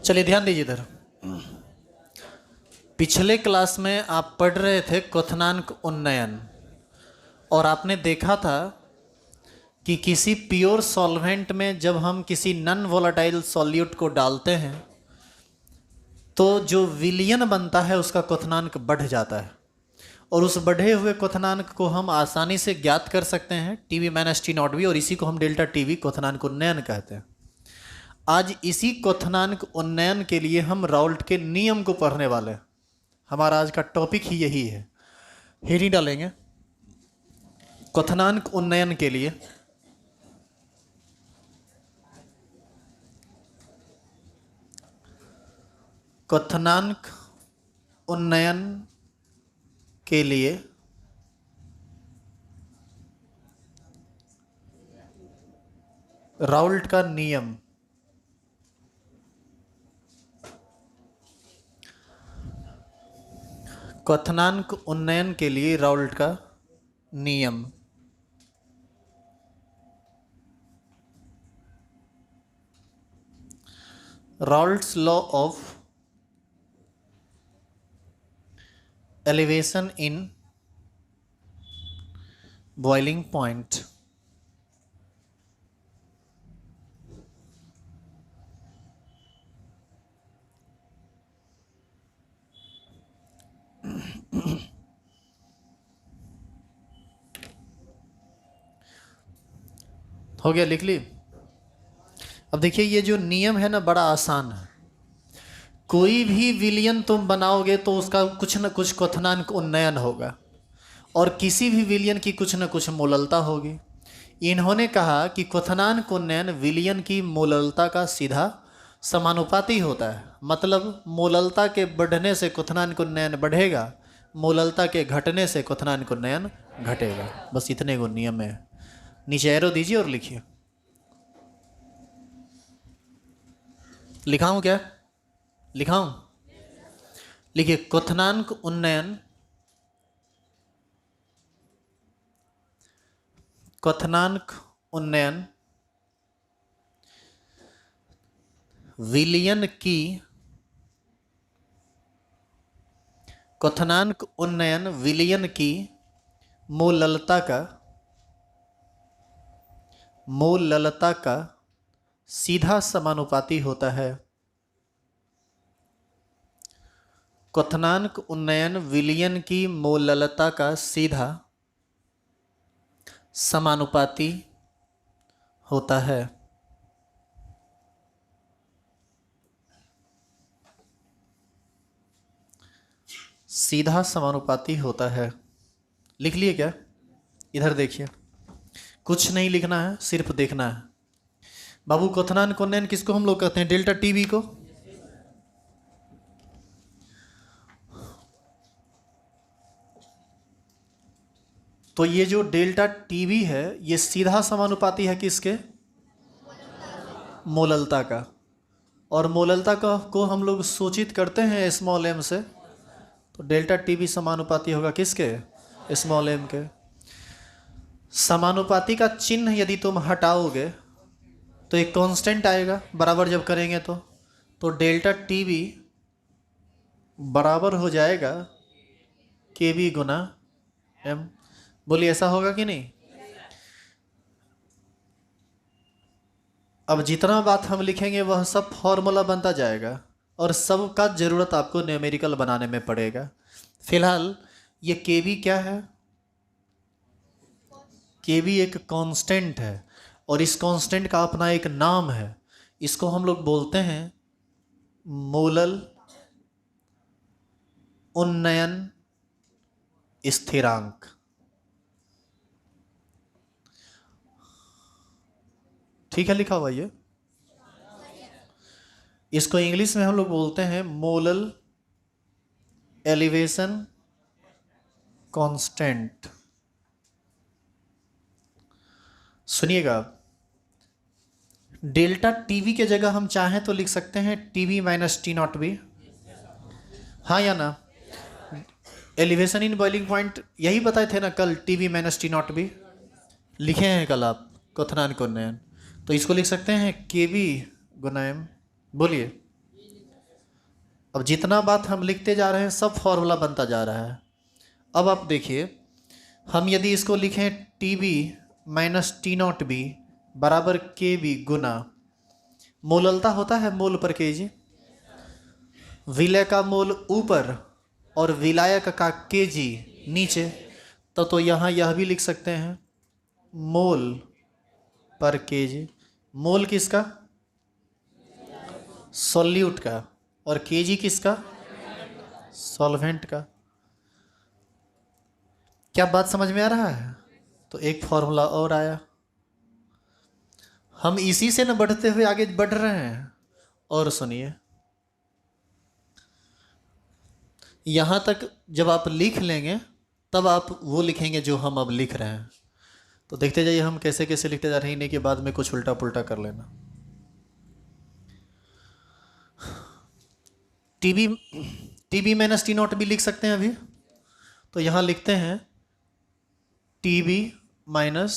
चलिए ध्यान दीजिए इधर। पिछले क्लास में आप पढ़ रहे थे क्वथनांक उन्नयन और आपने देखा था कि किसी प्योर सॉल्वेंट में जब हम किसी नॉन वोलेटाइल सॉल्यूट को डालते हैं तो जो विलयन बनता है उसका क्वथनांक बढ़ जाता है और उस बढ़े हुए क्वथनांक को हम आसानी से ज्ञात कर सकते हैं T V minus T naught V, और इसी को हम डेल्टा टीवी क्वथनांक उन्नयन कहते हैं। आज इसी क्वथनांक उन्नयन के लिए हम राउल्ट के नियम को पढ़ने वाले हैं। हमारा आज का टॉपिक ही यही है। हेडिंग डालेंगे क्वथनांक उन्नयन के लिए क्वथनांक उन्नयन के लिए राउल्ट का नियम। क्वथनांक उन्नयन के लिए राउल्ट का नियम। Raoult's law of elevation in boiling point। हो गया, लिख ली। अब देखिए ये जो नियम है ना बड़ा आसान है। कोई भी विलयन तुम बनाओगे तो उसका कुछ न कुछ क्वथनांक उन्नयन होगा और किसी भी विलयन की कुछ न कुछ मोललता होगी। इन्होंने कहा कि क्वथनांक उन्नयन विलयन की मोललता का सीधा समानुपाती होता है। मतलब मोललता के बढ़ने से क्वथनांक उन्नयन बढ़ेगा, मोललता के घटने से क्वथनांक उन्नयन घटेगा। बस इतने को नियम है। नीचे एरो दीजिए और लिखिए। लिखाऊं क्या? लिखाऊं? लिखिए क्वथनांक उन्नयन, क्वथनांक उन्नयन विलयन की, क्वथनांक उन्नयन विलयन की मोललता का सीधा समानुपाती होता है। क्वथनांक उन्नयन विलयन की मोललता का सीधा समानुपाती होता है। सीधा समानुपाती होता है। लिख लिए क्या? इधर देखिए, कुछ नहीं लिखना है, सिर्फ देखना है। बाबू क्वथनांक उन्नयन किसको हम लोग कहते हैं? डेल्टा टीवी को। तो ये जो डेल्टा टीवी है ये सीधा समानुपाती है किसके? मोललता का। और मोललता का को हम लोग सूचित करते हैं स्मॉल एम से, तो डेल्टा टीवी समानुपाती होगा किसके? स्मॉल एम के। समानुपाती का चिन्ह यदि तुम हटाओगे तो एक कांस्टेंट आएगा बराबर जब करेंगे तो डेल्टा टीवी बराबर हो जाएगा के बी गुना एम। बोलिए ऐसा होगा कि नहीं? अब जितना बात हम लिखेंगे वह सब फॉर्मूला बनता जाएगा और सब का ज़रूरत आपको न्यूमेरिकल बनाने में पड़ेगा। फिलहाल ये के बी क्या है? के बी एक कांस्टेंट है और इस कांस्टेंट का अपना एक नाम है। इसको हम लोग बोलते हैं मोलल उन्नयन स्थिरांक। ठीक है, लिखा हुआ ये। इसको इंग्लिश में हम लोग बोलते हैं मोलल एलिवेशन कांस्टेंट। सुनिएगा, डेल्टा टीवी के जगह हम चाहें तो लिख सकते हैं T V minus T naught B. हाँ या ना? एलिवेशन इन बॉइलिंग पॉइंट यही बताए थे ना कल, TV minus T naught B लिखे हैं कल आप क्वथनांक उन्नयन। तो इसको लिख सकते हैं के बी गुना एम। बोलिए अब जितना बात हम लिखते जा रहे हैं सब फॉर्मूला बनता जा रहा है। अब आप देखिए, हम यदि इसको लिखें T B minus T naught B बराबर के बी गुना, मोललता होता है मोल पर के जी, विलय का मोल ऊपर और विलायक का के जी नीचे, तो यहाँ यह भी लिख सकते हैं मोल पर के जी। मोल किसका? सॉल्यूट का। और केजी किसका? सॉल्वेंट का। क्या बात समझ में आ रहा है? तो एक फॉर्मूला और आया, हम इसी से न बढ़ते हुए आगे बढ़ रहे हैं। और सुनिए, यहां तक जब आप लिख लेंगे तब आप वो लिखेंगे जो हम अब लिख रहे हैं। तो देखते जाइए हम कैसे कैसे लिखते जा रहे हैं, इन्हीं के बाद में कुछ उल्टा पुल्टा कर लेना। टीबी माइनस टी नॉट भी लिख सकते हैं अभी, तो यहां लिखते हैं TB minus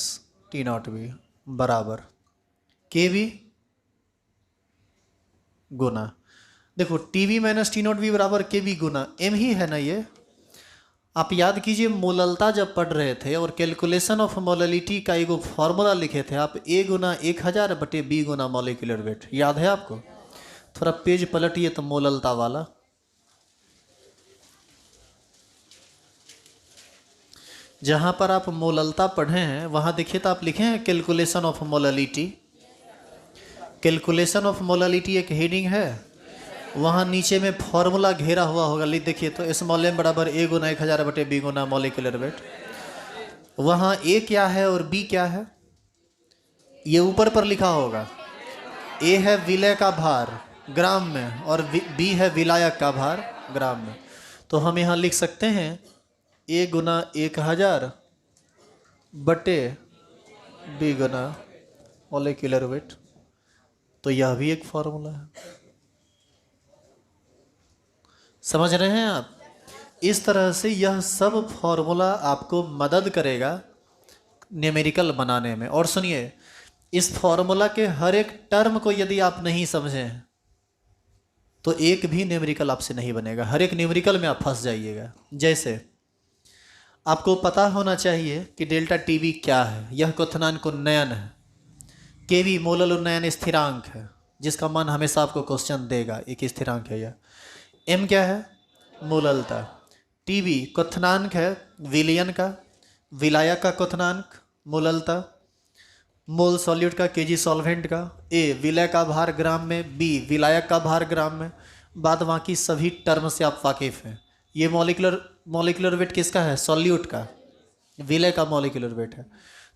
T naught B बराबर के बी गुना, देखो TB minus T naught B बराबर के बी गुना एम ही है ना ये। आप याद कीजिए, मोललता जब पढ़ रहे थे और कैलकुलेशन ऑफ मोललिटी का एक फॉर्मूला लिखे थे आप, ए गुना 1000 बटे बी गुना मॉलिक्यूलर वेट, याद है आपको? थोड़ा पेज पलटिए तो मोललता वाला, जहां पर आप मोललता पढ़े हैं वहां देखिए तो आप लिखे हैं calculation of molality. Calculation of molality एक हेडिंग है, वहाँ नीचे में फॉर्मूला घेरा हुआ होगा, लिख देखिए तो स्मॉल एम बराबर ए गुना 1000 बटे बी गुना मॉलिक्यूलर वेट। वहाँ ए क्या है और बी क्या है ये ऊपर पर लिखा होगा। ए है विलय का भार ग्राम में और बी है विलायक का भार ग्राम में। तो हम यहाँ लिख सकते हैं ए गुना 1000 बटे बी गुना मॉलिक्यूलर वेट। तो यह भी एक फॉर्मूला है, समझ रहे हैं आप? इस तरह से यह सब फॉर्मूला आपको मदद करेगा न्यूमेरिकल बनाने में। और सुनिए, इस फॉर्मूला के हर एक टर्म को यदि आप नहीं समझें तो एक भी न्यूमेरिकल आपसे नहीं बनेगा, हर एक न्यूमेरिकल में आप फंस जाइएगा। जैसे आपको पता होना चाहिए कि डेल्टा टीवी क्या है, यह क्वथनांक उन्नयन है। केवी मोलल उन्नयन स्थिरांक है जिसका मान हमेशा आपको क्वेश्चन देगा, एक स्थिरांक है यह। एम क्या है? मोललता। टीबी क्वथनांक है विलयन का, विलायक का क्वथनांक मोललता, मोल सॉल्यूट का, केजी सॉल्वेंट का। ए विलय का भार ग्राम में, बी विलायक का भार ग्राम में। बाद बाकी सभी टर्म से आप वाकिफ हैं। ये मॉलिक्यूलर वेट किसका है? सॉल्यूट का। विलय का मॉलिक्यूलर वेट है।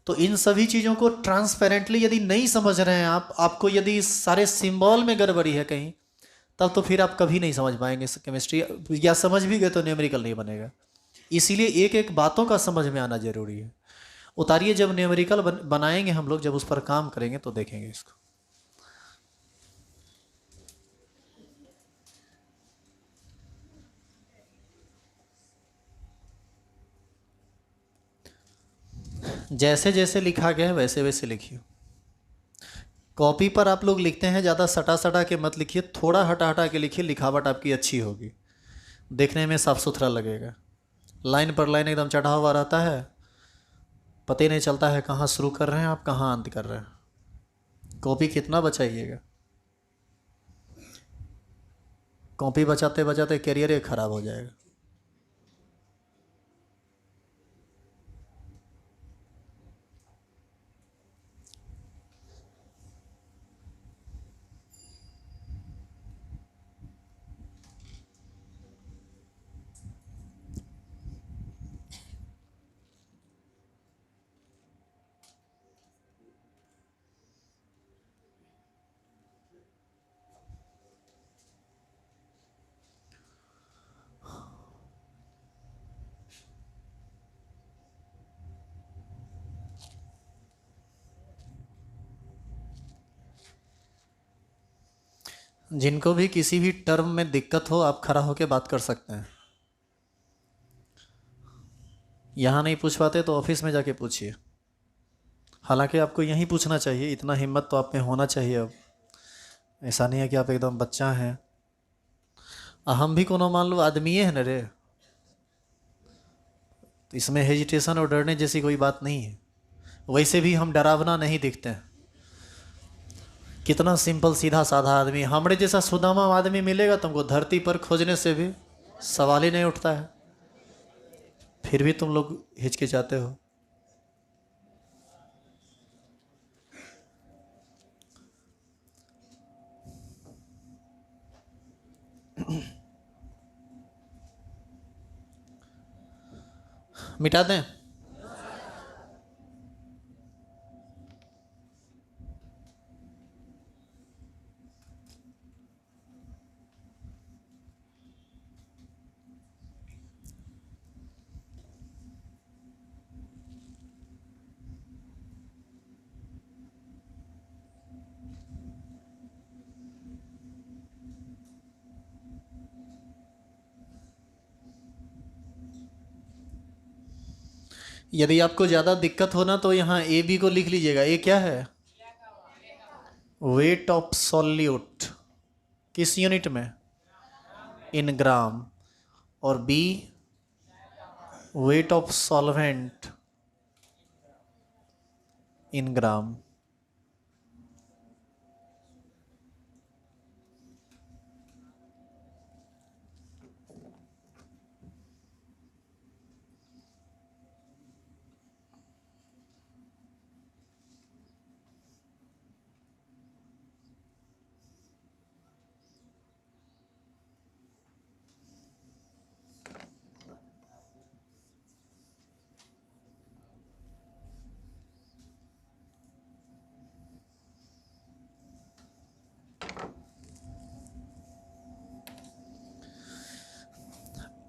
तो इन सभी चीज़ों को ट्रांसपेरेंटली यदि नहीं समझ रहे हैं आप, आपको यदि सारे सिंबल में गड़बड़ी है कहीं, तब तो फिर आप कभी नहीं समझ पाएंगे केमिस्ट्री, या समझ भी गए तो न्यूमेरिकल नहीं बनेगा। इसीलिए एक एक बातों का समझ में आना जरूरी है। उतारिए, जब न्यूमेरिकल बनाएंगे हम लोग, जब उस पर काम करेंगे तो देखेंगे इसको। जैसे जैसे लिखा गया है वैसे वैसे लिखिए। कॉपी पर आप लोग लिखते हैं, ज़्यादा सटा सटा के मत लिखिए, थोड़ा हटा हटा के लिखिए, लिखावट आपकी अच्छी होगी, देखने में साफ सुथरा लगेगा। लाइन पर लाइन एकदम चढ़ा हुआ रहता है, पता ही नहीं चलता है कहाँ शुरू कर रहे हैं आप, कहाँ अंत कर रहे हैं। कॉपी कितना बचाइएगा, कॉपी बचाते बचाते करियर ही खराब हो जाएगा। जिनको भी किसी भी टर्म में दिक्कत हो, आप खड़ा होकर बात कर सकते हैं। यहाँ नहीं पूछ पाते तो ऑफिस में जाके पूछिए। हालांकि आपको यहीं पूछना चाहिए, इतना हिम्मत तो आप में होना चाहिए। अब ऐसा नहीं है कि आप एकदम बच्चा हैं हम भी कोनो मान लो आदमी है न रे, तो इसमें हेजिटेशन और डरने जैसी कोई बात नहीं है। वैसे भी हम डरावना नहीं दिखते हैं, कितना सिंपल सीधा साधा आदमी। हमारे जैसा सुदामा आदमी मिलेगा तुमको धरती पर खोजने से भी सवाल ही नहीं उठता है, फिर भी तुम लोग हिचकिचाते हो। मिटा दें? यदि आपको ज़्यादा दिक्कत हो ना तो यहाँ ए बी को लिख लीजिएगा। ए क्या है? वेट ऑफ सॉल्यूट किस यूनिट में? In gram. और B weight of solvent in gram.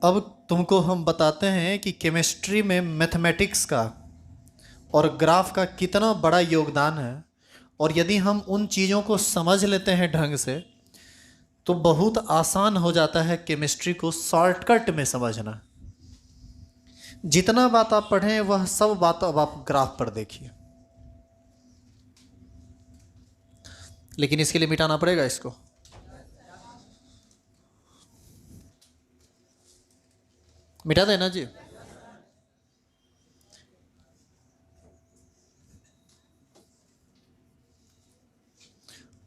अब तुमको हम बताते हैं कि केमिस्ट्री में मैथमेटिक्स का और ग्राफ का कितना बड़ा योगदान है, और यदि हम उन चीज़ों को समझ लेते हैं ढंग से तो बहुत आसान हो जाता है केमिस्ट्री को शॉर्टकट में समझना। जितना बात आप पढ़ें वह सब बात अब आप ग्राफ पर देखिए। लेकिन इसके लिए मिटाना पड़ेगा इसको। मिटा देना जी।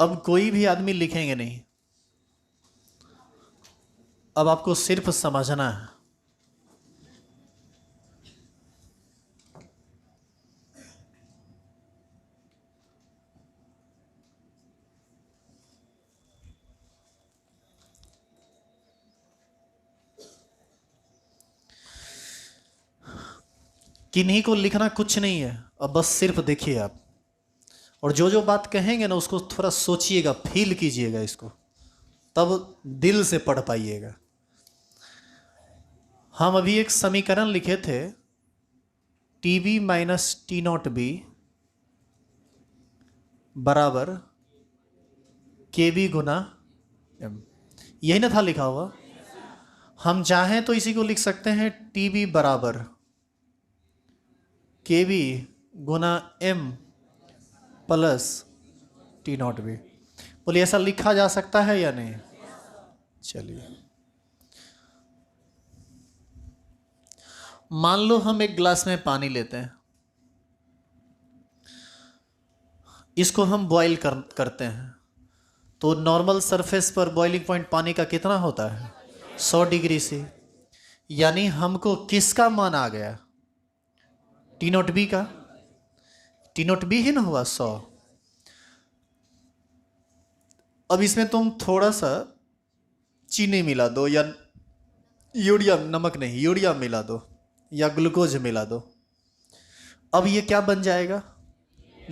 अब कोई भी आदमी लिखेंगे नहीं, अब आपको सिर्फ समझना है। किन्हीं को लिखना कुछ नहीं है, अब बस सिर्फ देखिए आप, और जो जो बात कहेंगे ना उसको थोड़ा सोचिएगा, फील कीजिएगा इसको, तब दिल से पढ़ पाइएगा। हम अभी एक समीकरण लिखे थे, T B minus T naught B बराबर के बी गुना एम, यही ना था लिखा हुआ? हम चाहें तो इसी को लिख सकते हैं टी बी बराबर के बी गुना M plus T naught B. बोलिए ऐसा लिखा जा सकता है या नहीं? चलिए, मान लो हम एक गिलास में पानी लेते हैं, इसको हम बॉईल करते हैं, तो नॉर्मल सरफेस पर बॉइलिंग पॉइंट पानी का कितना होता है? 100 डिग्री से। यानी हमको किसका मान आ गया? टी नॉट बी का। टी नॉट बी ही ना हुआ 100। अब इसमें तुम थोड़ा सा चीनी मिला दो, या यूरिया, नमक नहीं यूरिया मिला दो, या ग्लूकोज मिला दो, अब ये क्या बन जाएगा?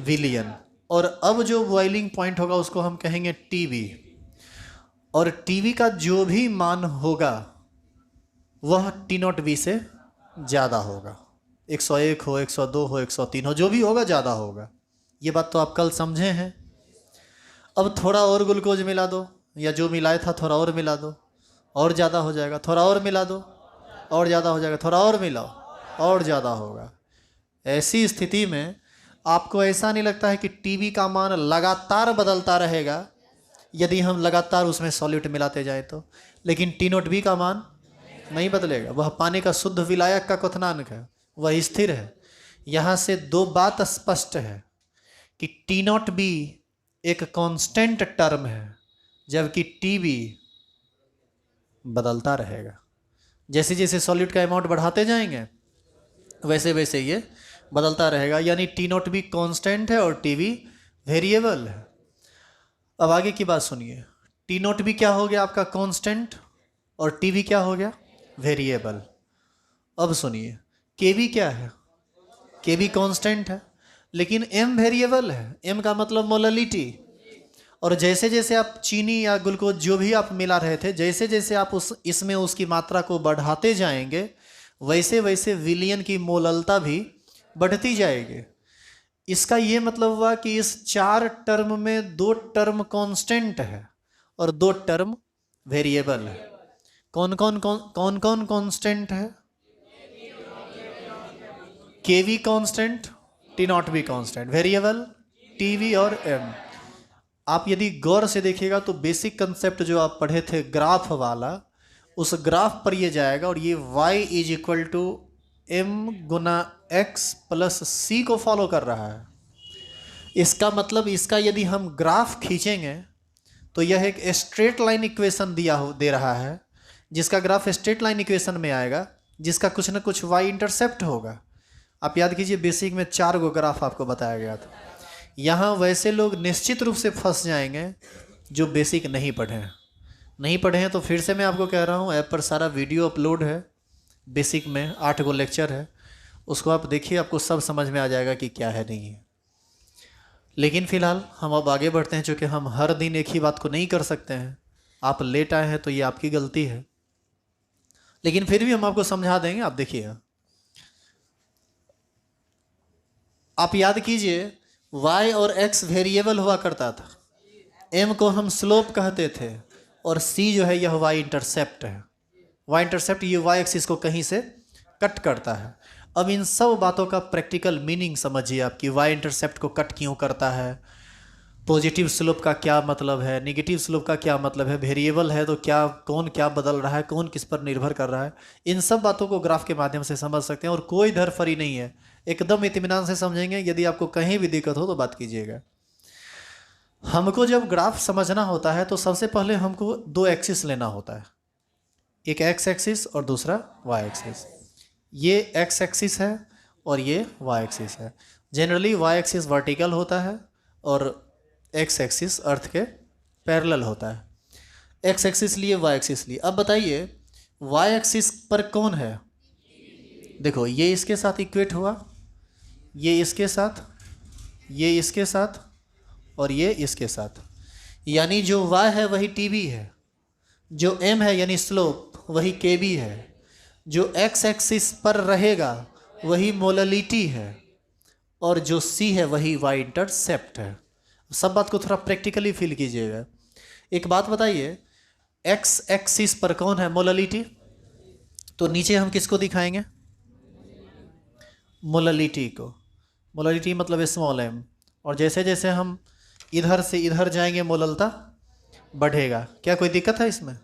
विलियन। और अब जो बॉइलिंग पॉइंट होगा उसको हम कहेंगे टीवी, और टीवी का जो भी मान होगा वह टी नॉट बी से ज़्यादा होगा। 101 हो, 102 हो, 103 हो, जो भी होगा ज़्यादा होगा। ये बात तो आप कल समझे हैं। अब थोड़ा और ग्लूकोज मिला दो, या जो मिलाया था थोड़ा और मिला दो, और ज़्यादा हो जाएगा। थोड़ा और मिला दो, और ज़्यादा हो जाएगा। थोड़ा और मिलाओ, और ज़्यादा होगा। ऐसी स्थिति में आपको ऐसा नहीं लगता है कि टीवी का मान लगातार बदलता रहेगा, यदि हम लगातार उसमें सॉल्यूट मिलाते जाए तो। लेकिन टी नोट बी का मान नहीं बदलेगा, वह पानी का शुद्ध विलायक का क्वथनांक है, वह स्थिर है। यहाँ से दो बात स्पष्ट है कि टी नॉट बी एक कांस्टेंट टर्म है, जबकि टी बी बदलता रहेगा। जैसे जैसे सॉल्यूट का अमाउंट बढ़ाते जाएंगे वैसे वैसे ये बदलता रहेगा, यानी टी नॉट बी कांस्टेंट है और टी बी वेरिएबल है। अब आगे की बात सुनिए, टी नॉट बी क्या हो गया आपका कांस्टेंट और टी बी क्या हो गया वेरिएबल। अब सुनिए, के बी क्या है, के बी कांस्टेंट है लेकिन एम वेरिएबल है। एम का मतलब मोललिटी। और जैसे जैसे आप चीनी या ग्लूकोज जो भी आप मिला रहे थे, जैसे जैसे आप इसमें उसकी मात्रा को बढ़ाते जाएंगे वैसे वैसे विलयन की मोललता भी बढ़ती जाएगी। इसका ये मतलब हुआ कि इस 4 टर्म में 2 टर्म कांस्टेंट है और 2 टर्म वेरिएबल है। कौन कौन कांस्टेंट है? K V constant, T naught B constant, variable T V और एम। आप यदि गौर से देखिएगा तो बेसिक कंसेप्ट जो आप पढ़े थे ग्राफ वाला, उस ग्राफ पर ये जाएगा और ये y is equal to M गुना एक्स प्लस सी को फॉलो कर रहा है। इसका मतलब इसका यदि हम ग्राफ खींचेंगे तो यह एक स्ट्रेट लाइन इक्वेशन दे रहा है, जिसका ग्राफ स्ट्रेट लाइन इक्वेशन में आएगा, जिसका कुछ ना कुछ y इंटरसेप्ट होगा। आप याद कीजिए बेसिक में 4 गो ग्राफ आपको बताया गया था। यहाँ वैसे लोग निश्चित रूप से फंस जाएंगे जो बेसिक नहीं पढ़े हैं। तो फिर से मैं आपको कह रहा हूँ, ऐप पर सारा वीडियो अपलोड है, बेसिक में 8 गो लेक्चर है, उसको आप देखिए, आपको सब समझ में आ जाएगा कि क्या है नहीं है। लेकिन फ़िलहाल हम अब आगे बढ़ते हैं, चूँकि हम हर दिन एक ही बात को नहीं कर सकते हैं। आप लेट आए हैं तो ये आपकी गलती है, लेकिन फिर भी हम आपको समझा देंगे। आप देखिए, आप याद कीजिए y और x वेरिएबल हुआ करता था, m को हम स्लोप कहते थे और c जो है यह y इंटरसेप्ट है। y इंटरसेप्ट ये y एक्सिस को कहीं से कट करता है। अब इन सब बातों का प्रैक्टिकल मीनिंग समझिए आप कि y इंटरसेप्ट को कट क्यों करता है, पॉजिटिव स्लोप का क्या मतलब है, नेगेटिव स्लोप का क्या मतलब है, वेरिएबल है तो कौन क्या बदल रहा है, कौन किस पर निर्भर कर रहा है। इन सब बातों को ग्राफ के माध्यम से समझ सकते हैं और कोई धरफरी नहीं है, एकदम इत्मीनान से समझेंगे। यदि आपको कहीं भी दिक्कत हो तो बात कीजिएगा। हमको जब ग्राफ समझना होता है तो सबसे पहले हमको 2 एक्सिस लेना होता है, एक एक्स एक्सिस और दूसरा वाई एक्सिस। ये एक्स एक्सिस है और ये वाई एक्सिस है। जनरली वाई एक्सिस वर्टिकल होता है और एक्स एक्सिस अर्थ के पैरेलल होता है। एक्स एक्सिस लिए, वाई एक्सिस लिए। अब बताइए वाई एक्सिस पर कौन है? देखो, ये इसके साथ इक्वेट हुआ, ये इसके साथ, ये इसके साथ और ये इसके साथ, यानी जो y है वही tb है, जो m है यानी स्लोप वही kb है, जो x एक्सिस पर रहेगा वही मोललिटी है और जो c है वही y इंटरसेप्ट है। सब बात को थोड़ा प्रैक्टिकली फील कीजिएगा। एक बात बताइए, x एक्सिस पर कौन है? मोललिटी। तो नीचे हम किसको दिखाएंगे? मोललिटी को। मोललिटी मतलब स्मॉल m, और जैसे जैसे हम इधर से इधर जाएंगे मोललता बढ़ेगा। क्या कोई दिक्कत है इसमें?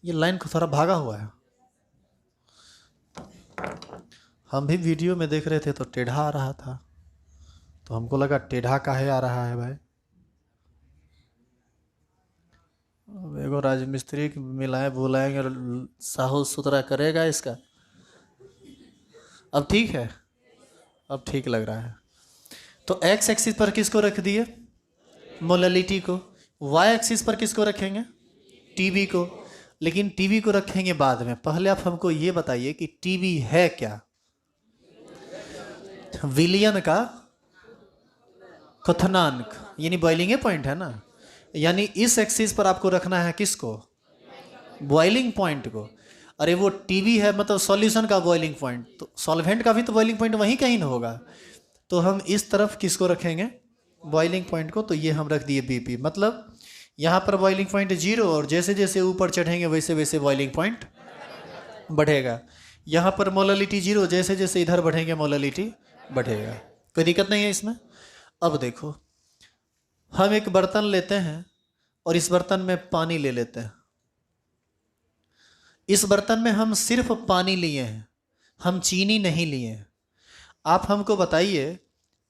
ये लाइन को थोड़ा भागा हुआ है। हम भी वीडियो में देख रहे थे तो टेढ़ा आ रहा था, तो हमको लगा टेढ़ा काहे आ रहा है भाई। अब एगो राजमिस्त्री मिलाएं बुलाएंगे, साहू सुथरा करेगा इसका। अब ठीक है, अब ठीक लग रहा है। तो एक्स एक्सिस पर किसको रख दिए? मोललिटी को। वाई एक्सिस पर किसको रखेंगे? टीबी को। लेकिन टीबी को रखेंगे बाद में, पहले आप हमको ये बताइए कि टीबी है क्या? विलियन का क्वथनांक, यानी बॉइलिंग पॉइंट है ना। यानी इस एक्सिस पर आपको रखना है किसको? बॉइलिंग पॉइंट को। अरे वो टीबी है मतलब सॉल्यूशन का बॉइलिंग पॉइंट, तो सॉल्वेंट का भी तो बॉइलिंग पॉइंट वहीं कहीं ना होगा। तो हम इस तरफ किसको रखेंगे? बॉइलिंग पॉइंट को। तो ये हम रख दिए बीपी, मतलब यहाँ पर बॉइलिंग पॉइंट 0 और जैसे जैसे ऊपर चढ़ेंगे वैसे वैसे बॉइलिंग पॉइंट बढ़ेगा। यहाँ पर मोललिटी 0, जैसे जैसे इधर बढ़ेंगे मोललिटी बढ़ेगा। कोई दिक्कत नहीं है इसमें। अब देखो, हम एक बर्तन लेते हैं और इस बर्तन में पानी ले लेते हैं। इस बर्तन में हम सिर्फ पानी लिए हैं, हम चीनी नहीं लिए हैं। आप हमको बताइए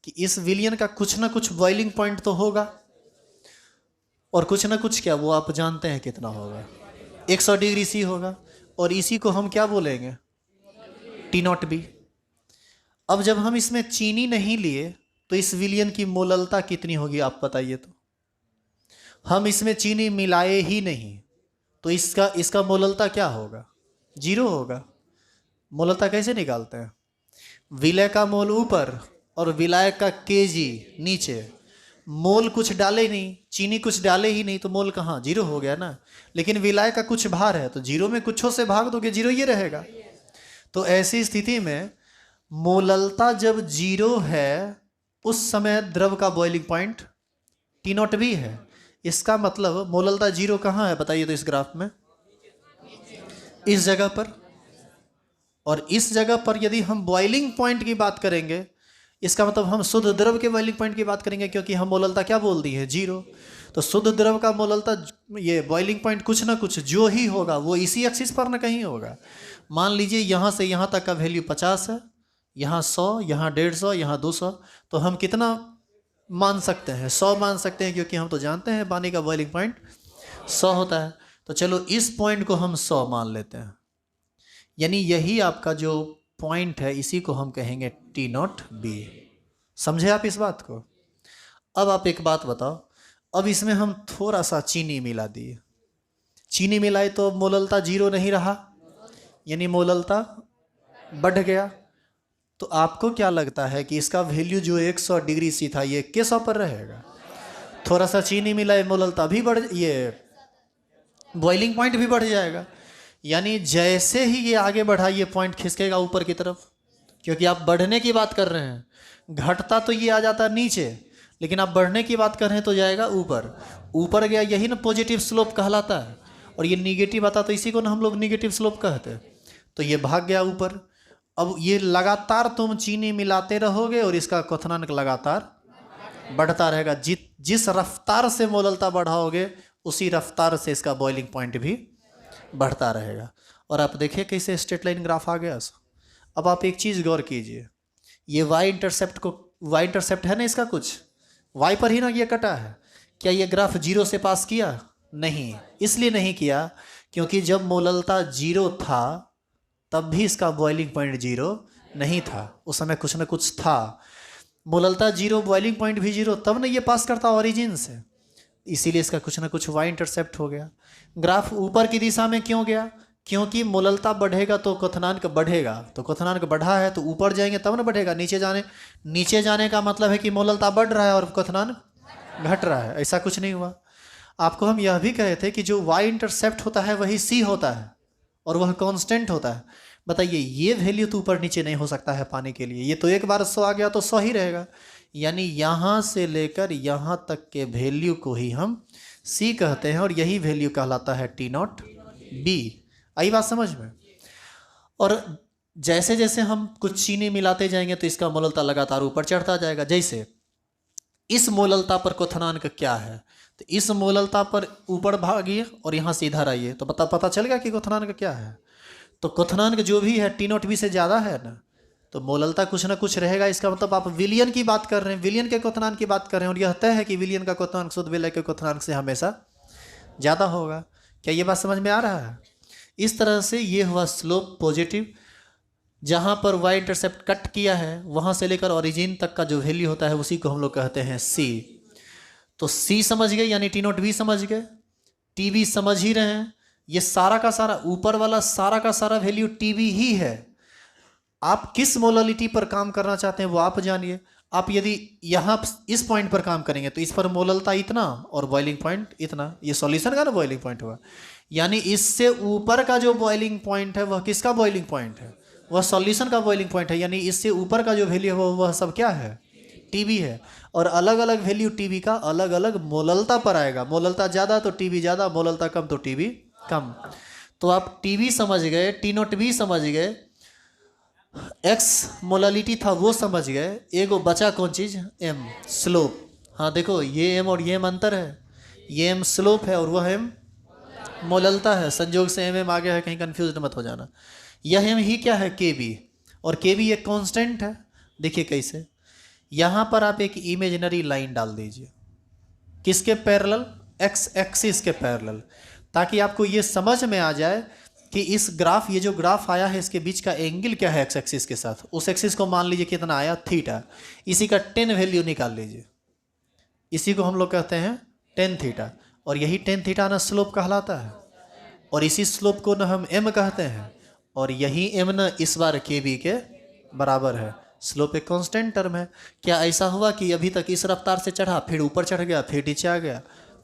कि इस विलियन का कुछ ना कुछ बॉइलिंग पॉइंट तो होगा, और कुछ ना कुछ क्या, वो आप जानते हैं कितना होगा, 100 डिग्री सी होगा, और इसी को हम क्या बोलेंगे, टी नॉट बी। अब जब हम इसमें चीनी नहीं लिए तो इस विलियन की मोललता कितनी होगी आप बताइए। तो हम इसमें चीनी मिलाए ही नहीं तो इसका मोललता क्या होगा, 0 होगा। मोललता कैसे निकालते हैं, विलय का मोल ऊपर और विलायक का केजी नीचे। मोल कुछ डाले नहीं, चीनी कुछ डाले ही नहीं, तो मोल कहाँ, 0 हो गया ना। लेकिन विलायक का कुछ भार है तो 0 में कुछों से भाग दोगे 0 ये रहेगा। तो ऐसी स्थिति में मोललता जब 0 है उस समय द्रव का बॉइलिंग पॉइंट टी नॉट भी है। इसका मतलब मोललता 0 कहाँ है बताइए तो इस ग्राफ में, इस जगह पर। और इस जगह पर यदि हम बॉइलिंग पॉइंट की बात करेंगे, इसका मतलब हम शुद्ध द्रव के बॉइलिंग पॉइंट की बात करेंगे, क्योंकि हम मोललता क्या बोल दी है, 0। तो शुद्ध द्रव का मोललता, ये बॉइलिंग पॉइंट कुछ ना कुछ जो ही होगा वो इसी एक्सिस पर ना कहीं होगा। मान लीजिए यहाँ से यहाँ तक का वैल्यू 50 है, यहाँ 100, यहाँ 150, यहाँ 200, तो हम कितना मान सकते हैं, 100 मान सकते हैं, क्योंकि हम तो जानते हैं पानी का बॉइलिंग पॉइंट 100 होता है। तो चलो इस पॉइंट को हम 100 मान लेते हैं, यानी यही आपका जो पॉइंट है इसी को हम कहेंगे टी नॉट बी। समझे आप इस बात को। अब आप एक बात बताओ, अब इसमें हम थोड़ा सा चीनी मिला दिए, चीनी मिलाए तो मोललता 0 नहीं रहा, यानी मोललता बढ़ गया। तो आपको क्या लगता है कि इसका वैल्यू जो 100 डिग्री सी था ये किस पर रहेगा, थोड़ा सा चीनी मिलाए मोललता भी बढ़, ये बॉइलिंग पॉइंट भी बढ़ जाएगा। यानी जैसे ही ये आगे बढ़ा ये पॉइंट खिसकेगा ऊपर की तरफ, क्योंकि आप बढ़ने की बात कर रहे हैं। घटता तो ये आ जाता नीचे, लेकिन आप बढ़ने की बात कर रहे हैं तो जाएगा ऊपर। ऊपर गया, यही ना पॉजिटिव स्लोप कहलाता है। और ये निगेटिव आता तो इसी को ना हम लोग निगेटिव स्लोप कहते हैं। तो ये भाग गया ऊपर। अब ये लगातार तुम चीनी मिलाते रहोगे और इसका क्वथनांक लगातार बढ़ता रहेगा। जिस रफ्तार से मोललता बढ़ाओगे उसी रफ्तार से इसका बॉइलिंग पॉइंट भी बढ़ता रहेगा। और आप देखिए कैसे स्ट्रेट लाइन ग्राफ आ गया। अब आप एक चीज़ गौर कीजिए, ये वाई इंटरसेप्ट है ना, इसका कुछ वाई पर ही ना ये कटा है। क्या ये ग्राफ 0 से पास किया? नहीं। इसलिए नहीं किया क्योंकि जब मोललता 0 था तब भी इसका बॉइलिंग पॉइंट 0 नहीं था, उस समय कुछ ना कुछ था। मोललता 0, बॉइलिंग पॉइंट भी 0, तब ना ये पास करता ओरिजिन से, इसीलिए इसका कुछ ना कुछ वाई इंटरसेप्ट हो गया। ग्राफ ऊपर की दिशा में क्यों गया? क्योंकि मोललता बढ़ेगा तो क्वथनांक बढ़ेगा, तो क्वथनांक बढ़ा है तो ऊपर जाएंगे तब ना बढ़ेगा। नीचे जाने का मतलब है कि मोललता बढ़ रहा है और क्वथनांक घट रहा है, ऐसा कुछ नहीं हुआ। आपको हम यह भी कहे थे कि जो वाई इंटरसेप्ट होता है वही सी होता है और वह कांस्टेंट होता है। बताइए ये वैल्यू तो ऊपर नीचे नहीं हो सकता है पानी के लिए, ये तो एक बार 100 आ गया तो 100 ही रहेगा। यानी यहाँ से लेकर यहाँ तक के वैल्यू को ही हम सी कहते हैं और यही वैल्यू कहलाता है टी नॉट बी। आई बात समझ में। और जैसे जैसे हम कुछ चीनी मिलाते जाएंगे तो इसका मोललता लगातार ऊपर चढ़ता जाएगा। जैसे इस मोललता पर क्वथनांक क्या है, तो इस मोललता पर ऊपर भागिए और यहाँ से इधर आइए तो पता चल गया कि क्वथनांक क्या है। तो क्वथनांक जो भी है टी नॉट बी से ज़्यादा है ना, तो मोललता कुछ ना कुछ रहेगा। इसका मतलब आप विलियन की बात कर रहे हैं, विलियन के क्वथनांक की बात कर रहे हैं, और यह तय है कि विलियन का क्वथनांक शुद्ध विलय के क्वथनांक से हमेशा ज़्यादा होगा। क्या ये बात समझ में आ रहा है? इस तरह से ये हुआ स्लोप पॉजिटिव। जहाँ पर वाई इंटरसेप्ट कट किया है वहाँ से लेकर ओरिजिन तक का जो वैल्यू होता है उसी को हम लोग कहते हैं सी। तो सी समझ गए, यानी टी नॉट बी समझ गए, टी बी समझ ही रहे हैं। ये सारा का सारा ऊपर वाला सारा का सारा वैल्यू टी बी ही है। आप किस मोललिटी पर काम करना चाहते हैं वो आप जानिए। आप यदि यहाँ इस पॉइंट पर काम करेंगे तो इस पर मोललता इतना और बॉइलिंग पॉइंट इतना, ये सॉल्यूशन का ना बॉइलिंग पॉइंट हुआ। यानी इससे ऊपर का जो बॉइलिंग पॉइंट है वह किसका बॉइलिंग पॉइंट है? वह सॉल्यूशन का बॉइलिंग पॉइंट है। यानी इससे ऊपर का जो वैल्यू है वह सब क्या है? टीबी है। और अलग अलग वैल्यू टीबी का अलग अलग मोललता पर आएगा। मोललता ज़्यादा तो टीबी ज़्यादा, मोललता कम तो टीबी कम। तो आप टीबी समझ गए, टी नॉट बी समझ गए। एक्स मोलालिटी था वो समझ गए, एगो बचा कौन चीज़, एम स्लोप। हाँ देखो ये एम और ये एम अंतर है, ये एम स्लोप है और वह एम मोललता है। संयोग से एम एम आ गया है, कहीं कंफ्यूज मत हो जाना। यह एम ही क्या है, के बी, और के बी एक कांस्टेंट है। देखिए कैसे, यहाँ पर आप एक इमेजिनरी लाइन डाल दीजिए, किसके पैरेलल, एक्स एक्सिस के पैरेलल, ताकि आपको ये समझ में आ जाए कि इस ग्राफ, ये जो ग्राफ आया है इसके बीच का एंगल क्या है एक्स एक्सिस के साथ। उस एक्सिस को मान लीजिए कितना आया, थीटा, इसी का 10 वैल्यू निकाल लीजिए, इसी को हम लोग कहते हैं टेन थीटा, और यही टेन थीटा ना स्लोप कहलाता है, और इसी स्लोप को ना हम एम कहते हैं, और यही एम ना इस बार के बी के बराबर है। स्लोप एक कांस्टेंट टर्म है। क्या ऐसा हुआ कि अभी तक इस रफ्तार से चढ़ा, फिर ऊपर चढ़ गया, फिर नीचे आ गया,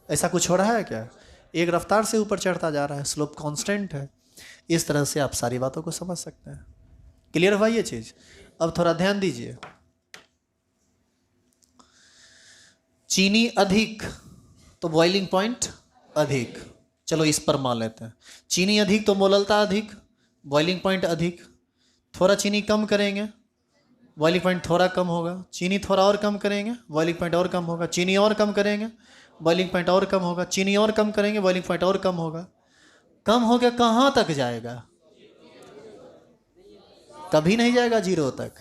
ऐसा कुछ हो रहा है क्या? एक रफ्तार से ऊपर चढ़ता जा रहा है, स्लोप कांस्टेंट है। इस तरह से आप सारी बातों को समझ सकते हैं। क्लियर हुआ ये चीज़? अब थोड़ा ध्यान दीजिए। चीनी अधिक तो बॉइलिंग पॉइंट अधिक, चलो इस पर मान लेते हैं। चीनी अधिक तो मोललता अधिक, बॉइलिंग पॉइंट अधिक। थोड़ा चीनी कम करेंगे, बॉइलिंग पॉइंट थोड़ा कम होगा। चीनी थोड़ा और कम करेंगे, बॉइलिंग पॉइंट और कम होगा। चीनी और कम करेंगे, बॉइलिंग पॉइंट और कम होगा। चीनी और कम करेंगे, बॉइलिंग पॉइंट और कम होगा। कम हो गया कहाँ तक जाएगा? कभी नहीं जाएगा जीरो तक,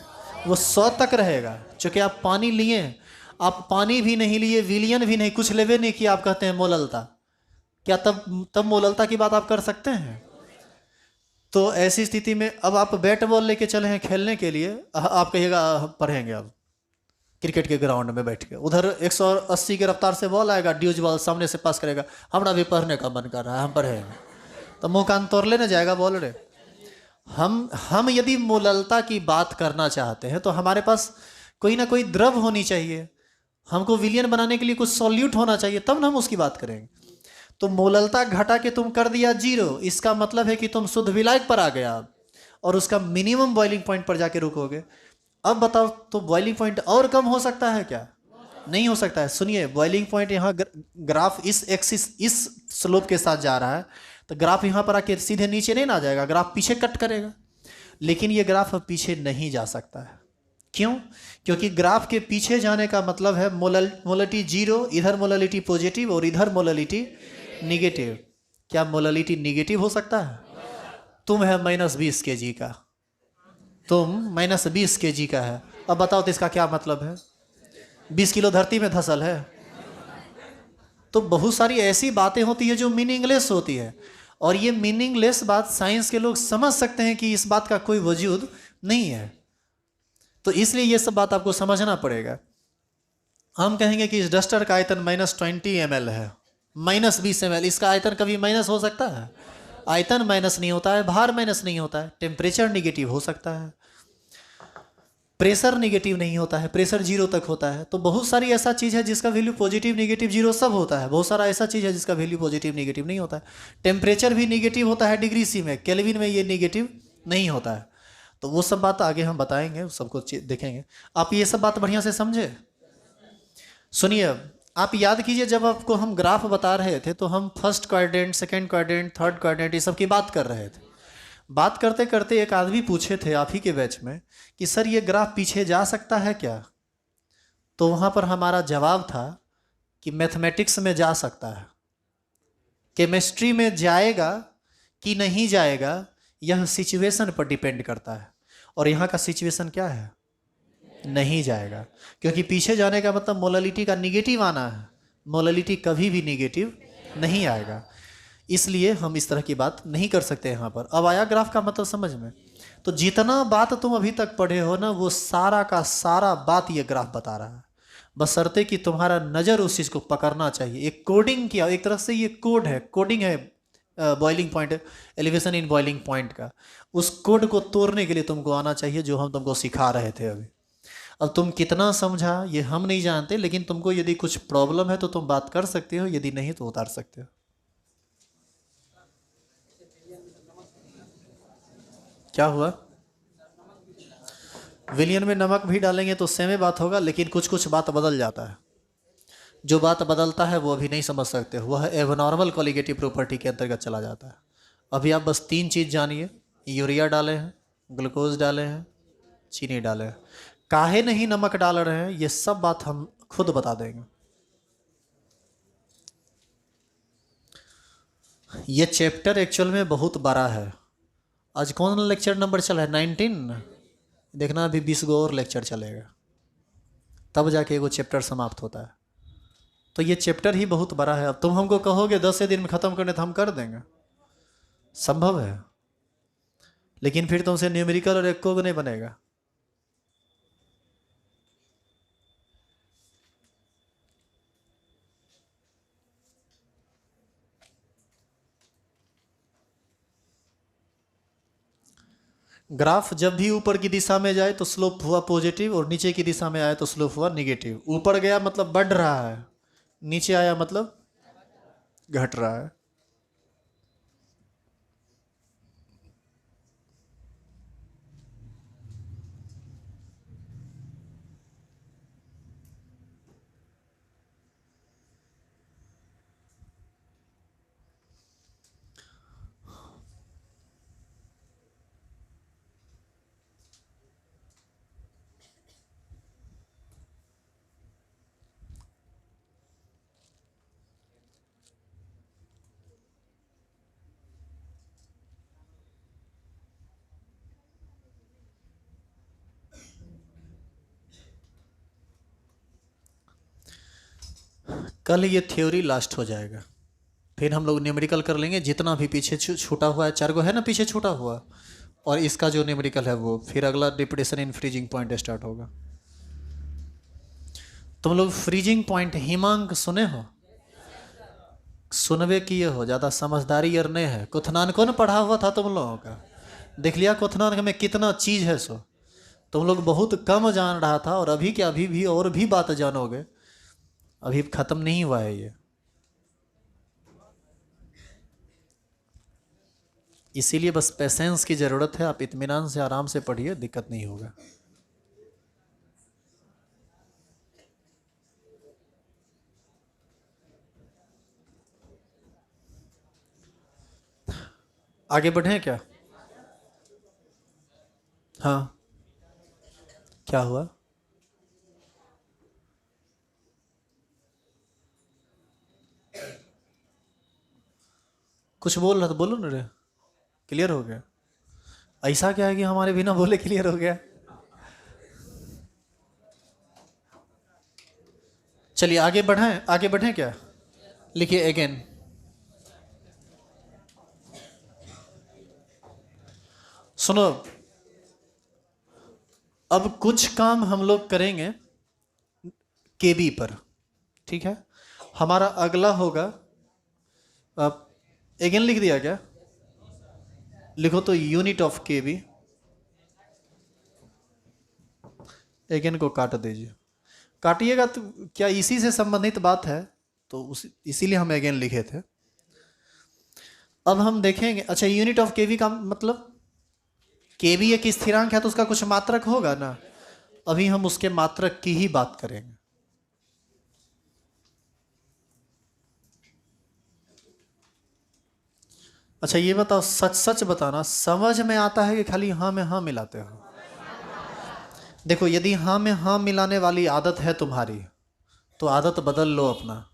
वो 100 तक रहेगा। चूँकि आप पानी लिए, आप पानी भी नहीं लिए, विलियन भी नहीं, कुछ लेवे नहीं किया, आप कहते हैं मोललता। क्या तब मोललता की बात आप कर सकते हैं? तो ऐसी स्थिति में अब आप बैट बॉल लेके चले हैं खेलने के लिए, आप कहिएगा पढ़ेंगे अब क्रिकेट के ग्राउंड में बैठ के, उधर 180 के रफ्तार से बॉल आएगा, ड्यूज बॉल सामने से पास करेगा, हमारा भी पढ़ने का मन कर रहा है, हम पढ़ेंगे, तो मुँह कान तोड़ लेने जाएगा बॉल रे। हम यदि मोललता की बात करना चाहते हैं तो हमारे पास कोई ना कोई द्रव होनी चाहिए, हमको विलियन बनाने के लिए कुछ सॉल्यूट होना चाहिए, तब ना हम उसकी बात करेंगे। तो मोललता घटा के तुम कर दिया जीरो, इसका मतलब है कि तुम शुद्ध विलायक पर आ गया और उसका मिनिमम बॉइलिंग पॉइंट पर जाके रुकोगे। अब बताओ, तो बॉइलिंग पॉइंट और कम हो सकता है क्या? नहीं हो सकता है। सुनिए, बॉइलिंग पॉइंट यहाँ ग्राफ इस एक्सिस, इस स्लोप के साथ जा रहा है, तो ग्राफ यहाँ पर आके सीधे नीचे नहीं ना आ जाएगा, ग्राफ पीछे कट करेगा। लेकिन ये ग्राफ अब पीछे नहीं जा सकता है। क्यों? क्योंकि ग्राफ के पीछे जाने का मतलब है मोललिटी जीरो, इधर मोललिटी पॉजिटिव और इधर मोललिटी निगेटिव। क्या मोललिटी निगेटिव हो सकता है? तुम है -20 kg का, तुम -20 kg का है, अब बताओ तो इसका क्या मतलब है? 20 किलो धरती में धसल है। तो बहुत सारी ऐसी बातें होती है जो मीनिंगलेस होती है, और ये मीनिंगलेस बात साइंस के लोग समझ सकते हैं कि इस बात का कोई वजूद नहीं है। तो इसलिए ये सब बात आपको समझना पड़ेगा। हम कहेंगे कि इस डस्टर का आयतन -20 ml है, -20 ml, इसका आयतन कभी माइनस हो सकता है? आयतन माइनस नहीं होता है, भार माइनस नहीं होता है, टेम्परेचर निगेटिव हो सकता है, प्रेशर निगेटिव नहीं होता है, प्रेशर जीरो तक होता है। तो बहुत सारी ऐसा चीज़ है जिसका वैल्यू पॉजिटिव निगेटिव जीरो सब होता है, बहुत सारा ऐसा चीज़ है जिसका वैल्यू पॉजिटिव निगेटिव नहीं होता है। टेम्परेचर भी निगेटिव होता है डिग्री सी में, केल्विन में ये निगेटिव नहीं होता है। तो वो सब बात आगे हम बताएंगे, सबको देखेंगे। आप ये सब बात बढ़िया से समझे। सुनिए, आप याद कीजिए, जब आपको हम ग्राफ बता रहे थे तो हम first quadrant, second quadrant, third quadrant, ये सब की बात कर रहे थे। बात करते करते एक आदमी पूछे थे आप ही के बैच में कि सर ये ग्राफ पीछे जा सकता है क्या? तो वहाँ पर हमारा जवाब था कि मैथमेटिक्स में जा सकता है, केमिस्ट्री में जाएगा कि नहीं जाएगा यह सिचुएशन पर डिपेंड करता है। और यहाँ का सिचुएशन क्या है? नहीं जाएगा, क्योंकि पीछे जाने का मतलब मोललिटी का निगेटिव आना है, मोललिटी कभी भी निगेटिव नहीं आएगा। इसलिए हम इस तरह की बात नहीं कर सकते यहाँ पर। अब आया ग्राफ का मतलब समझ में? तो जितना बात तुम अभी तक पढ़े हो ना, वो सारा का सारा बात ये ग्राफ बता रहा है, बशर्ते कि तुम्हारा नज़र उस चीज़ को पकड़ना चाहिए। एक कोडिंग किया, एक तरह से ये कोड है, कोडिंग है boiling point, elevation in boiling point का। उस कोड को तोड़ने के लिए तुमको आना चाहिए, जो हम तुमको सिखा रहे थे अभी। अब तुम कितना समझा ये हम नहीं जानते, लेकिन तुमको यदि कुछ प्रॉब्लम है तो तुम बात कर सकते हो, यदि नहीं तो उतार सकते हो। क्या हुआ? विलियन में नमक भी डालेंगे तो सेम बात होगा, लेकिन कुछ कुछ बात बदल जाता है। जो बात बदलता है वो अभी नहीं समझ सकते, वह एबनॉर्मल कॉलिगेटिव प्रॉपर्टी के अंतर्गत चला जाता है। अभी आप बस 3 चीज़ जानिए, यूरिया डाले हैं, ग्लूकोज डाले हैं, चीनी डाले। काहे नहीं नमक डाल रहे हैं, ये सब बात हम खुद बता देंगे। ये चैप्टर एक्चुअल में बहुत बड़ा है। आज कौन लेक्चर नंबर चला है? 19। देखना अभी 20 गो और लेक्चर चलेगा, तब जाके वो चैप्टर समाप्त होता है। तो ये चैप्टर ही बहुत बड़ा है। अब तुम हमको कहोगे 10 दिन में ख़त्म करने, तो हम कर देंगे, संभव है। लेकिन फिर तुमसे न्यूमेरिकल और एक्को नहीं बनेगा। ग्राफ जब भी ऊपर की दिशा में जाए तो स्लोप हुआ पॉजिटिव, और नीचे की दिशा में आए तो स्लोप हुआ निगेटिव। ऊपर गया मतलब बढ़ रहा है, नीचे आया मतलब घट रहा है। कल ये थ्योरी लास्ट हो जाएगा, फिर हम लोग न्यूमेरिकल कर लेंगे। जितना भी पीछे छूटा हुआ है, 4 गो है ना पीछे छूटा हुआ, और इसका जो न्यूमेरिकल है वो, फिर अगला depression in freezing point start होगा। तुम लोग फ्रीजिंग पॉइंट हिमांक सुने हो? सुनवे किए हो, ज़्यादा समझदारी अरने है। कुथनान को न पढ़ा हुआ था तुम लोगों का, देख लिया कुथनान में कितना चीज़ है। सो तुम लोग बहुत कम जान रहा था, और अभी क्या, अभी भी और भी बात जानोगे, अभी ख़त्म नहीं हुआ है ये। इसीलिए बस पेशेंस की ज़रूरत है। आप इत्मीनान से आराम से पढ़िए, दिक्कत नहीं होगा। आगे बढ़ें क्या? हाँ, क्या हुआ? कुछ बोल रहा था, बोलो ना रे। क्लियर हो गया? ऐसा क्या है कि हमारे बिना बोले क्लियर हो गया? चलिए आगे बढ़ें, आगे बढ़ें क्या? लिखिए अगेन। सुनो, अब कुछ काम हम लोग करेंगे केबी पर, ठीक है? हमारा अगला होगा, अब अगेन लिख दिया क्या? लिखो तो यूनिट ऑफ केबी। अगेन को काट दीजिए। काटिएगा तो क्या इसी से संबंधित बात है, तो इसीलिए हम अगेन लिखे थे। अब हम देखेंगे, अच्छा यूनिट ऑफ केवी का मतलब, केवी एक स्थिरांक है तो उसका कुछ मात्रक होगा ना। अभी हम उसके मात्रक की ही बात करेंगे। अच्छा ये बताओ, सच सच बताना, समझ में आता है कि खाली हाँ में हाँ मिलाते हो? देखो, यदि हाँ में हाँ मिलाने वाली आदत है तुम्हारी, तो आदत बदल लो अपना।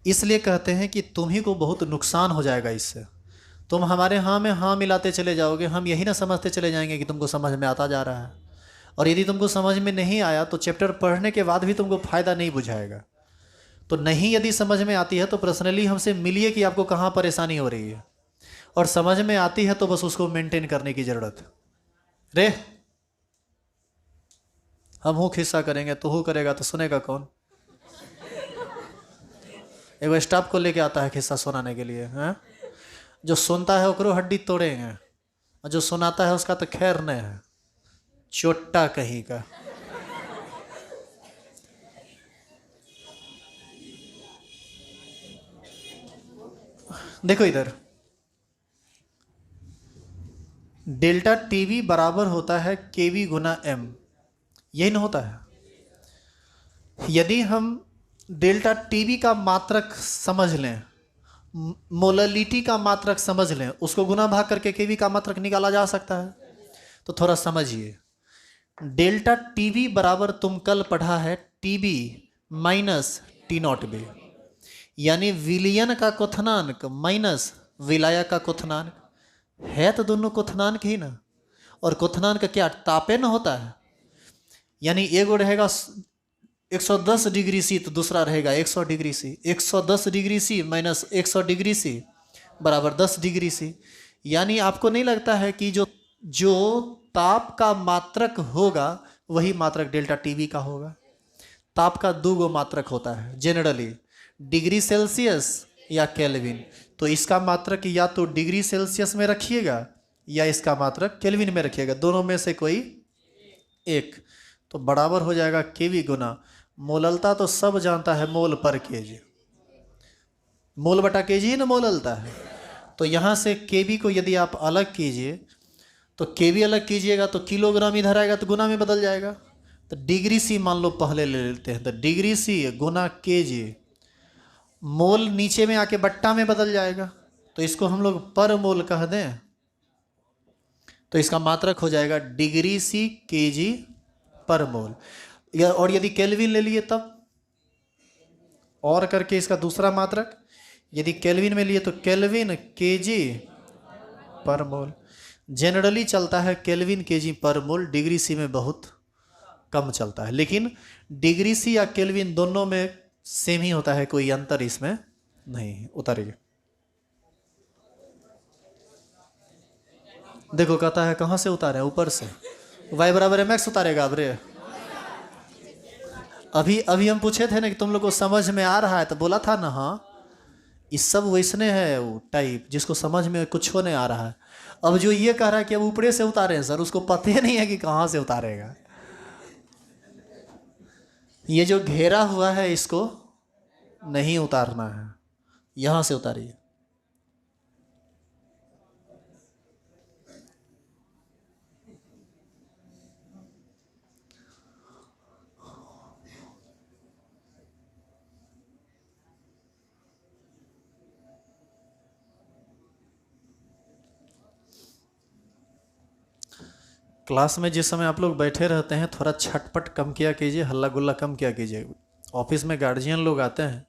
इसलिए कहते हैं कि तुम्ही को बहुत नुकसान हो जाएगा इससे। तुम हमारे हाँ में हाँ मिलाते चले जाओगे, हम यही ना समझते चले जाएंगे कि तुमको समझ में आता जा रहा है। और यदि तुमको समझ में नहीं आया तो चैप्टर पढ़ने के बाद भी तुमको फ़ायदा नहीं बुझाएगा। तो नहीं, यदि समझ में आती है तो पर्सनली हमसे मिलिए कि आपको कहाँ परेशानी हो रही है, और समझ में आती है तो बस उसको मेंटेन करने की ज़रूरत है। रे हम हूँ खिस्सा करेंगे, तो हूँ करेगा तो सुनेगा कौन? एगो स्टाफ को लेके आता है खिस्सा सुनाने के लिए, हैं? जो सुनता है ओकरो हड्डी तोड़ेंगे, और जो सुनाता है उसका तो खैर नहीं है, चोट्टा कहीं का। देखो इधर, डेल्टा टीवी बराबर होता है केवी गुना एम, यही ना होता है? यदि हम डेल्टा टीवी का मात्रक समझ लें, मोललिटी का मात्रक समझ लें, उसको गुना भाग करके केवी का मात्रक निकाला जा सकता है। तो थोड़ा समझिए, डेल्टा टीबी बराबर तुम कल पढ़ा है TB minus T naught B, यानी विलयन का क्वथनांक माइनस विलाया का क्वथनांक, है तो दोनों क्वथनांक ही ना। और क्वथनांक क्या तापेन होता है, यानी एगो रहेगा 110 डिग्री सी तो दूसरा रहेगा 100 degree C, 110 degree C minus 100 degree C बराबर 10 डिग्री सी। यानी आपको नहीं लगता है कि जो ताप का मात्रक होगा वही मात्रक डेल्टा टीबी का होगा। ताप का दो गो मात्रक होता है जनरली, डिग्री सेल्सियस या केल्विन। तो इसका मात्रक या तो डिग्री सेल्सियस में रखिएगा या इसका मात्रक केल्विन में रखिएगा, दोनों में से कोई एक। तो बराबर हो जाएगा केवी गुना मोललता, तो सब जानता है मोल पर केजी, मोल बटा केजी ना मोललता है। तो यहाँ से केवी को यदि आप अलग कीजिए तो केवी अलग कीजिएगा तो किलोग्राम इधर आएगा तो गुना में बदल जाएगा। तो डिग्री सी मान लो पहले ले लेते हैं, तो डिग्री सी गुना केजी, मोल नीचे में आके बट्टा में बदल जाएगा तो इसको हम लोग पर मोल कह दें, तो इसका मात्रक हो जाएगा डिग्री सी केजी पर मोल। और यदि केल्विन ले लिए तब और करके इसका दूसरा मात्रक, यदि केल्विन में लिए तो केल्विन केजी पर मोल। जनरली चलता है केल्विन केजी पर मोल, डिग्री सी में बहुत कम चलता है, लेकिन डिग्री सी या केल्विन दोनों में सेम ही होता है, कोई अंतर इसमें नहीं। उतारिए, देखो कहता है कहाँ से उतारे, ऊपर से। y बराबर mx उतारेगा अब रे। अभी हम पूछे थे ना कि तुम लोग को समझ में आ रहा है, तो बोला था ना हाँ इस सब वैसने है वो टाइप जिसको समझ में कुछ नहीं आ रहा है। अब जो ये कह रहा है कि अब ऊपरे से उतारे हैं सर, उसको पता ही नहीं है कि कहाँ से उतारेगा। ये जो घेरा हुआ है इसको नहीं उतारना है, यहाँ से उतारिए। क्लास में जिस समय आप लोग बैठे रहते हैं थोड़ा छटपट कम किया कीजिए, हल्ला गुल्ला कम किया कीजिए। ऑफिस में गार्जियन लोग आते हैं,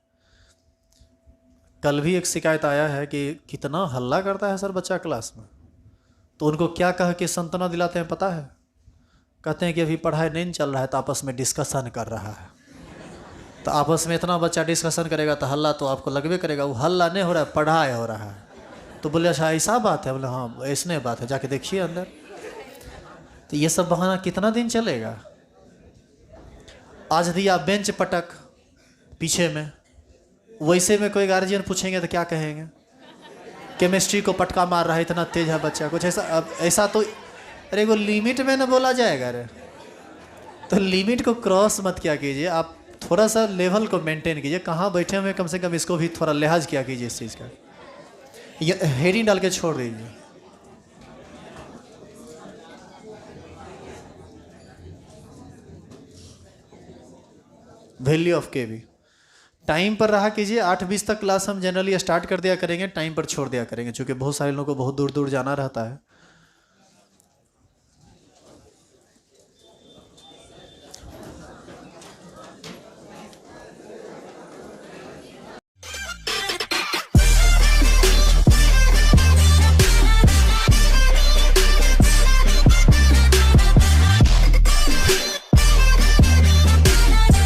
कल भी एक शिकायत आया है कि कितना हल्ला करता है सर बच्चा क्लास में। तो उनको क्या कह के सांत्वना दिलाते हैं पता है? कहते हैं कि अभी पढ़ाई नहीं चल रहा है तो आपस में डिस्कशन कर रहा है। तो आपस में इतना बच्चा डिस्कशन करेगा तो हल्ला तो आपको लगबे करेगा। वो हल्ला नहीं हो रहा है, पढ़ाई हो रहा है। तो बोले अच्छा ऐसा बात है? बोले हाँ ऐसने बात है, जाके देखिए अंदर। तो ये सब बहाना कितना दिन चलेगा? आज दिया बेंच पटक पीछे में, वैसे में कोई गार्जियन पूछेंगे तो क्या कहेंगे? केमिस्ट्री को पटका मार रहा है, इतना तेज है बच्चा, कुछ ऐसा। अब ऐसा तो अरे वो लिमिट में ना बोला जाएगा। अरे तो लिमिट को क्रॉस मत किया कीजिए, आप थोड़ा सा लेवल को मेंटेन कीजिए। कहाँ बैठे हुए कम से कम इसको भी थोड़ा लिहाज किया कीजिए इस चीज़ का। ये हेडिंग डाल के छोड़ दीजिए। वैल्यू ऑफ के भी टाइम पर रहा कीजिए। 8:20 तक क्लास हम जनरली स्टार्ट कर दिया करेंगे, टाइम पर छोड़ दिया करेंगे, क्योंकि बहुत सारे लोगों को बहुत दूर दूर जाना रहता है।